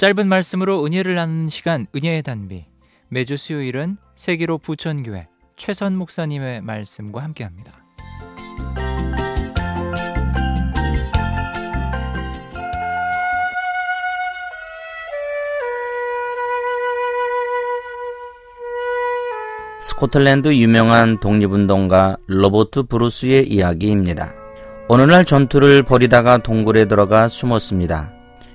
짧은 말씀으로 은혜를 나누는 시간, 은혜의 단비. 매주 수요일은 세기로 부천교회 최선 목사님의 말씀과 함께합니다. 스코틀랜드 유명한 독립운동가 로버트 브루스의 이야기입니다. 어느 날 전투를 벌이다가 동굴에 들어가 숨었습니다.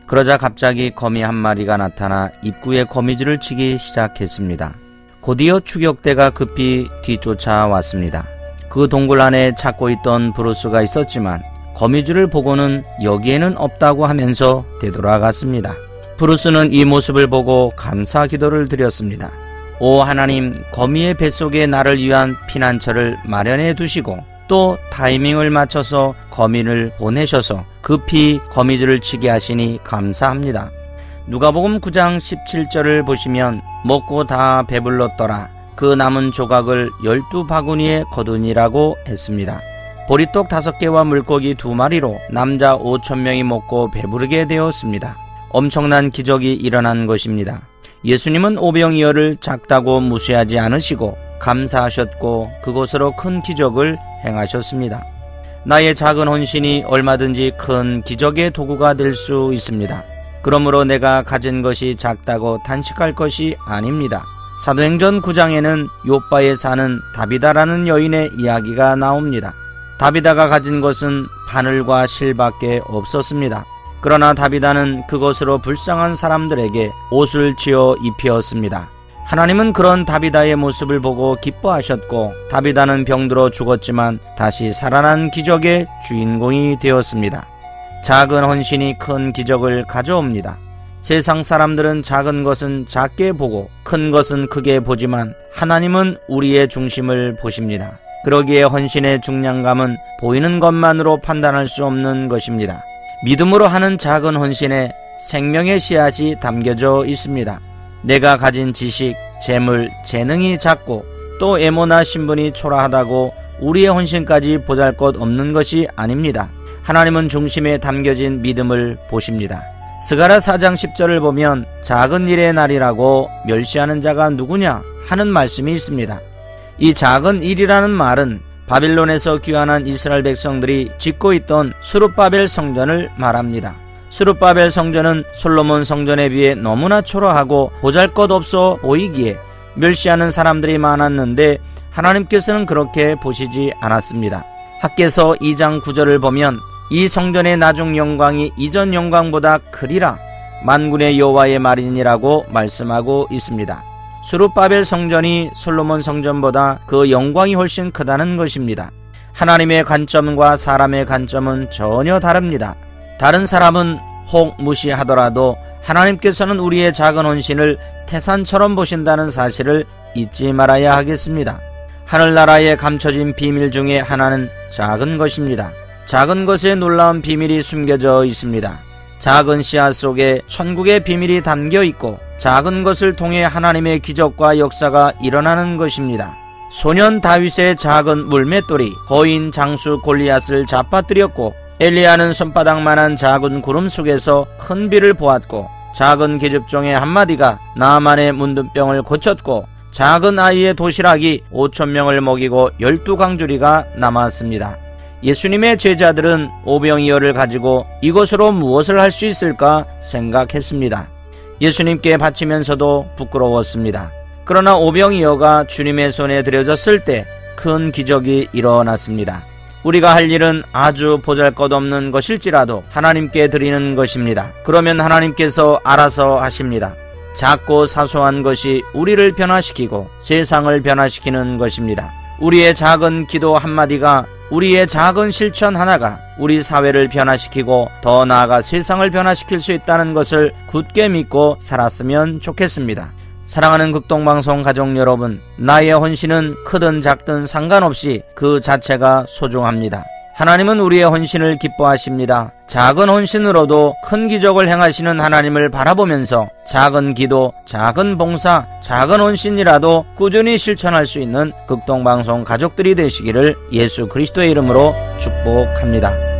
그러자 갑자기 거미 한 마리가 나타나 입구에 거미줄을 치기 시작했습니다. 곧이어 추격대가 급히 뒤쫓아왔습니다. 그 동굴 안에 찾고 있던 브루스가 있었지만 거미줄을 보고는 여기에는 없다고 하면서 되돌아갔습니다. 브루스는 이 모습을 보고 감사 기도를 드렸습니다. 오 하나님, 거미의 뱃속에 나를 위한 피난처를 마련해 두시고 또 타이밍을 맞춰서 거미를 보내셔서 급히 거미줄을 치게 하시니 감사합니다. 누가복음 9장 17절을 보시면 먹고 다 배불렀더라. 그 남은 조각을 12바구니에 거두니라고 했습니다. 보리떡 5개와 물고기 2마리로 남자 5,000명이 먹고 배부르게 되었습니다. 엄청난 기적이 일어난 것입니다. 예수님은 오병이어를 작다고 무시하지 않으시고 감사하셨고 그곳으로 큰 기적을 행하셨습니다. 나의 작은 헌신이 얼마든지 큰 기적의 도구가 될 수 있습니다. 그러므로 내가 가진 것이 작다고 단식할 것이 아닙니다. 사도행전 9장에는 요바에 사는 다비다라는 여인의 이야기가 나옵니다. 다비다가 가진 것은 바늘과 실밖에 없었습니다. 그러나 다비다는 그것으로 불쌍한 사람들에게 옷을 지어 입히었습니다. 하나님은 그런 다비다의 모습을 보고 기뻐하셨고 다비다는 병들어 죽었지만 다시 살아난 기적의 주인공이 되었습니다. 작은 헌신이 큰 기적을 가져옵니다. 세상 사람들은 작은 것은 작게 보고 큰 것은 크게 보지만 하나님은 우리의 중심을 보십니다. 그러기에 헌신의 중량감은 보이는 것만으로 판단할 수 없는 것입니다. 믿음으로 하는 작은 헌신에 생명의 씨앗이 담겨져 있습니다. 내가 가진 지식, 재물, 재능이 작고 또 애모나 신분이 초라하다고 우리의 헌신까지 보잘것없는 것이 아닙니다. 하나님은 중심에 담겨진 믿음을 보십니다. 스가랴 4장 10절을 보면 작은 일의 날이라고 멸시하는 자가 누구냐 하는 말씀이 있습니다. 이 작은 일이라는 말은 바빌론에서 귀환한 이스라엘 백성들이 짓고 있던 스룹바벨 성전을 말합니다. 스룹바벨 성전은 솔로몬 성전에 비해 너무나 초라하고 보잘것없어 보이기에 멸시하는 사람들이 많았는데 하나님께서는 그렇게 보시지 않았습니다. 학개서 2장 9절을 보면 이 성전의 나중 영광이 이전 영광보다 크리라 만군의 여호와의 말이니라고 말씀하고 있습니다. 스룹바벨 성전이 솔로몬 성전보다 그 영광이 훨씬 크다는 것입니다. 하나님의 관점과 사람의 관점은 전혀 다릅니다. 다른 사람은 혹 무시하더라도 하나님께서는 우리의 작은 헌신을 태산처럼 보신다는 사실을 잊지 말아야 하겠습니다. 하늘나라에 감춰진 비밀 중에 하나는 작은 것입니다. 작은 것에 놀라운 비밀이 숨겨져 있습니다. 작은 씨앗 속에 천국의 비밀이 담겨 있고 작은 것을 통해 하나님의 기적과 역사가 일어나는 것입니다. 소년 다윗의 작은 물맷돌이 거인 장수 골리앗을 잡아뜨렸고 엘리야는 손바닥만한 작은 구름 속에서 큰 비를 보았고 작은 계집종의 한마디가 나만의 문둥병을 고쳤고 작은 아이의 도시락이 5,000명을 먹이고 12강주리가 남았습니다. 예수님의 제자들은 오병이어를 가지고 이것으로 무엇을 할 수 있을까 생각했습니다. 예수님께 바치면서도 부끄러웠습니다. 그러나 오병이어가 주님의 손에 들여졌을 때 큰 기적이 일어났습니다. 우리가 할 일은 아주 보잘것없는 것일지라도 하나님께 드리는 것입니다. 그러면 하나님께서 알아서 하십니다. 작고 사소한 것이 우리를 변화시키고 세상을 변화시키는 것입니다. 우리의 작은 기도 한마디가, 우리의 작은 실천 하나가 우리 사회를 변화시키고 더 나아가 세상을 변화시킬 수 있다는 것을 굳게 믿고 살았으면 좋겠습니다. 사랑하는 극동방송 가족 여러분, 나의 헌신은 크든 작든 상관없이 그 자체가 소중합니다. 하나님은 우리의 헌신을 기뻐하십니다. 작은 헌신으로도 큰 기적을 행하시는 하나님을 바라보면서 작은 기도, 작은 봉사, 작은 헌신이라도 꾸준히 실천할 수 있는 극동방송 가족들이 되시기를 예수 그리스도의 이름으로 축복합니다.